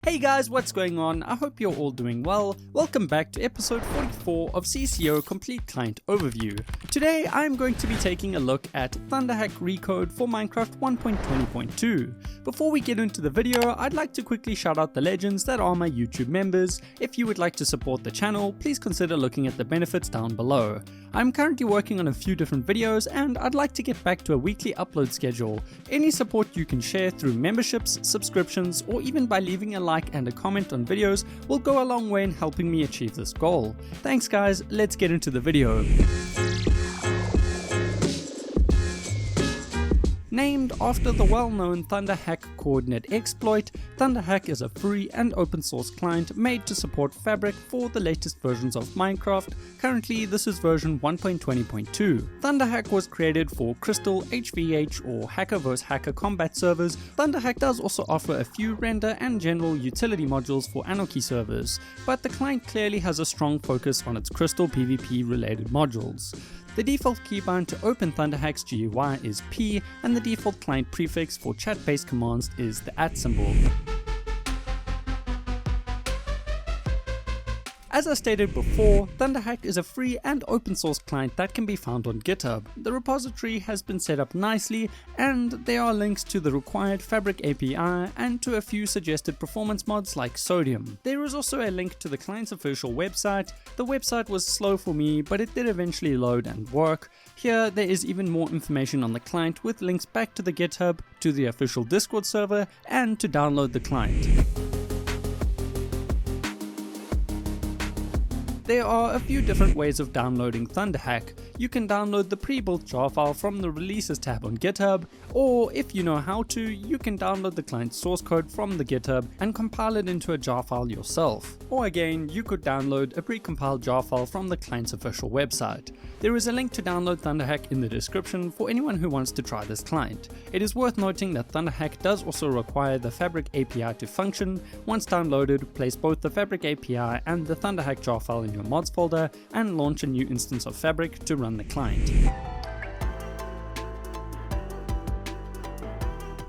Hey guys, what's going on? I hope you're all doing well. Welcome back to episode 44 of CCO Complete Client Overview. Today I'm going to be taking a look at ThunderHack Recode for Minecraft 1.20.2. Before we get into the video, I'd like to quickly shout out the legends that are my YouTube members. If you would like to support the channel, please consider looking at the benefits down below. I'm currently working on a few different videos and I'd like to get back to a weekly upload schedule. Any support you can share through memberships, subscriptions, or even by leaving a like and a comment on videos will go a long way in helping me achieve this goal. Thanks guys, let's get into the video. Named after the well-known ThunderHack coordinate exploit, ThunderHack is a free and open source client made to support Fabric for the latest versions of Minecraft. Currently, this is version 1.20.2. ThunderHack was created for Crystal, HVH or Hacker vs Hacker combat servers. ThunderHack does also offer a few render and general utility modules for Anarchy servers, but the client clearly has a strong focus on its Crystal PvP related modules. The default keybind to open ThunderHack's GUI is P, and the default client prefix for chat-based commands is the @ symbol. As I stated before, ThunderHack is a free and open source client that can be found on GitHub. The repository has been set up nicely and there are links to the required Fabric API and to a few suggested performance mods like Sodium. There is also a link to the client's official website. The website was slow for me, but it did eventually load and work. Here there is even more information on the client with links back to the GitHub, to the official Discord server, and to download the client. There are a few different ways of downloading ThunderHack. You can download the pre-built jar file from the Releases tab on GitHub, or if you know how to, you can download the client's source code from the GitHub and compile it into a jar file yourself. Or again, you could download a pre-compiled jar file from the client's official website. There is a link to download ThunderHack in the description for anyone who wants to try this client. It is worth noting that ThunderHack does also require the Fabric API to function. Once downloaded, place both the Fabric API and the ThunderHack jar file in your mods folder and launch a new instance of Fabric to run the client.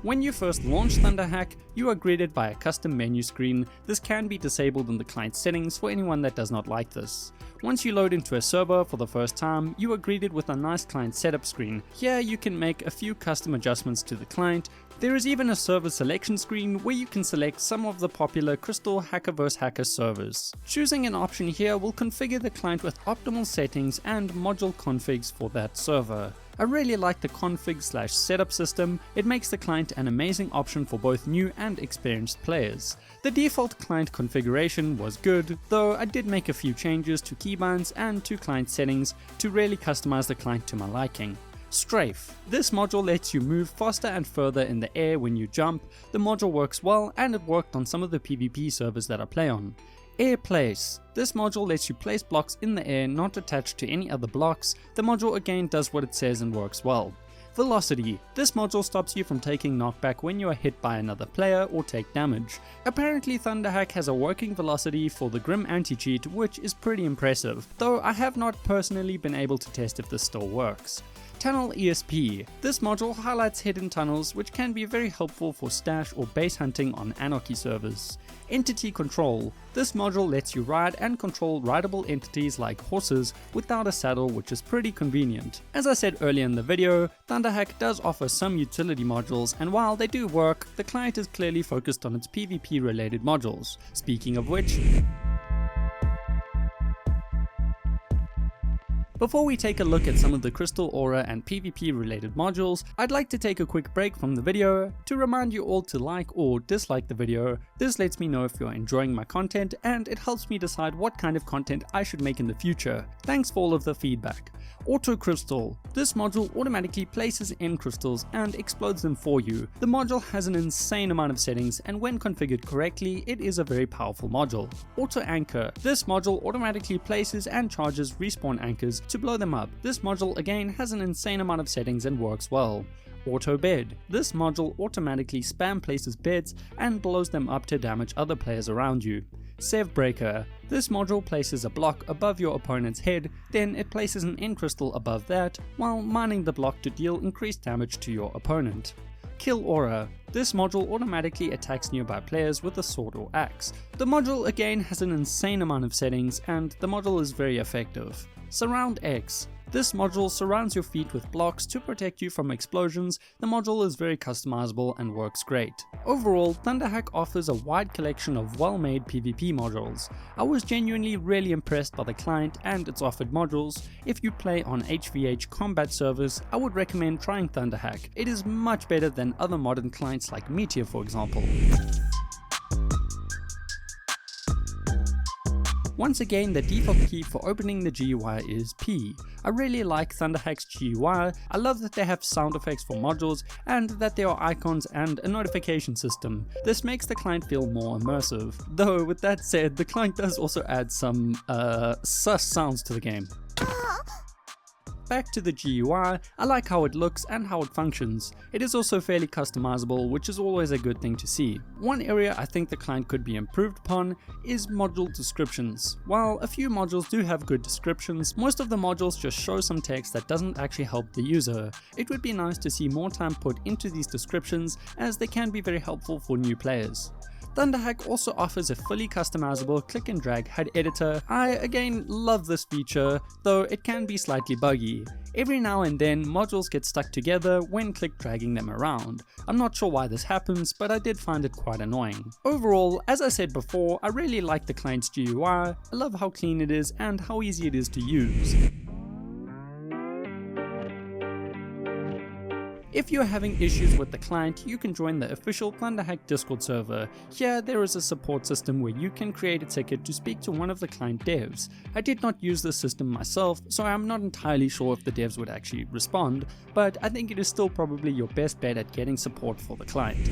When you first launch ThunderHack, you are greeted by a custom menu screen. This can be disabled in the client settings for anyone that does not like this. Once you load into a server for the first time, you are greeted with a nice client setup screen. Here you can make a few custom adjustments to the client. There is even a server selection screen where you can select some of the popular Crystal Hacker vs Hacker servers. Choosing an option here will configure the client with optimal settings and module configs for that server. I really like the config/setup system. It makes the client an amazing option for both new and experienced players. The default client configuration was good, though I did make a few changes to keybinds and to client settings to really customize the client to my liking. Strafe. This module lets you move faster and further in the air when you jump. The module works well and it worked on some of the PvP servers that I play on. Air Place. This module lets you place blocks in the air not attached to any other blocks. The module again does what it says and works well. Velocity. This module stops you from taking knockback when you are hit by another player or take damage. Apparently ThunderHack has a working velocity for the Grim anti-cheat, which is pretty impressive, though I have not personally been able to test if this still works. Tunnel ESP. This module highlights hidden tunnels which can be very helpful for stash or base hunting on Anarchy servers. Entity Control. This module lets you ride and control rideable entities like horses without a saddle, which is pretty convenient. As I said earlier in the video, ThunderHack does offer some utility modules, and while they do work, the client is clearly focused on its PvP related modules. Speaking of which, before we take a look at some of the Crystal Aura and PvP related modules, I'd like to take a quick break from the video to remind you all to like or dislike the video. This lets me know if you're enjoying my content and it helps me decide what kind of content I should make in the future. Thanks for all of the feedback. Auto Crystal. This module automatically places end crystals and explodes them for you. The module has an insane amount of settings and when configured correctly, it is a very powerful module. Auto Anchor. This module automatically places and charges respawn anchors to blow them up. This module again has an insane amount of settings and works well. Auto Bed. This module automatically spam places beds and blows them up to damage other players around you. Sev Breaker. This module places a block above your opponent's head, then it places an end crystal above that, while mining the block to deal increased damage to your opponent. Kill Aura. This module automatically attacks nearby players with a sword or axe. The module again has an insane amount of settings and the module is very effective. Surround X. This module surrounds your feet with blocks to protect you from explosions. The module is very customizable and works great. Overall, ThunderHack offers a wide collection of well-made PvP modules. I was genuinely really impressed by the client and its offered modules. If you play on HVH combat servers, I would recommend trying ThunderHack. It is much better than other modern clients like Meteor, for example. Once again, the default key for opening the GUI is P. I really like ThunderHack's GUI. I love that they have sound effects for modules and that there are icons and a notification system. This makes the client feel more immersive. Though with that said, the client does also add some sus sounds to the game. Back to the GUI, I like how it looks and how it functions. It is also fairly customizable, which is always a good thing to see. One area I think the client could be improved upon is module descriptions. While a few modules do have good descriptions, most of the modules just show some text that doesn't actually help the user. It would be nice to see more time put into these descriptions, as they can be very helpful for new players. ThunderHack also offers a fully customizable click and drag HUD editor. I again love this feature, though it can be slightly buggy. Every now and then modules get stuck together when click dragging them around. I'm not sure why this happens, but I did find it quite annoying. Overall, as I said before, I really like the client's GUI. I love how clean it is and how easy it is to use. If you're having issues with the client, you can join the official ThunderHack Discord server. Here there is a support system where you can create a ticket to speak to one of the client devs. I did not use this system myself, so I'm not entirely sure if the devs would actually respond, but I think it is still probably your best bet at getting support for the client.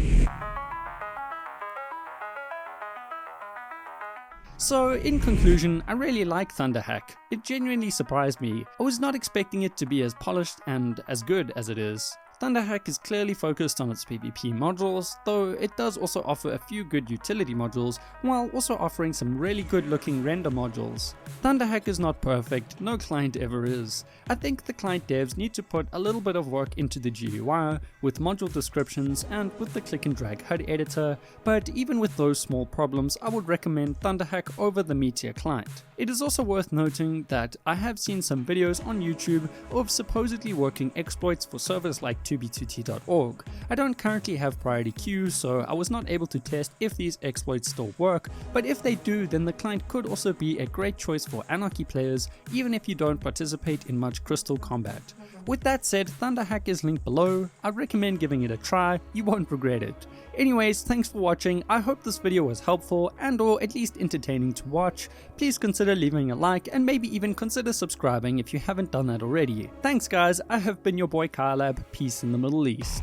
So in conclusion, I really like ThunderHack. It genuinely surprised me. I was not expecting it to be as polished and as good as it is. ThunderHack is clearly focused on its PvP modules, though it does also offer a few good utility modules, while also offering some really good looking render modules. ThunderHack is not perfect, no client ever is. I think the client devs need to put a little bit of work into the GUI, with module descriptions and with the click and drag HUD editor, but even with those small problems, I would recommend ThunderHack over the Meteor client. It is also worth noting that I have seen some videos on YouTube of supposedly working exploits for servers like 2b2t.org. I don't currently have priority queue, so I was not able to test if these exploits still work, but if they do, then the client could also be a great choice for Anarchy players, even if you don't participate in much Crystal combat. With that said, ThunderHack is linked below. I'd recommend giving it a try, you won't regret it. Anyways, thanks for watching. I hope this video was helpful and or at least entertaining to watch. Please consider leaving a like and maybe even consider subscribing if you haven't done that already. Thanks guys, I have been your boy KiLAB, peace in the Middle East.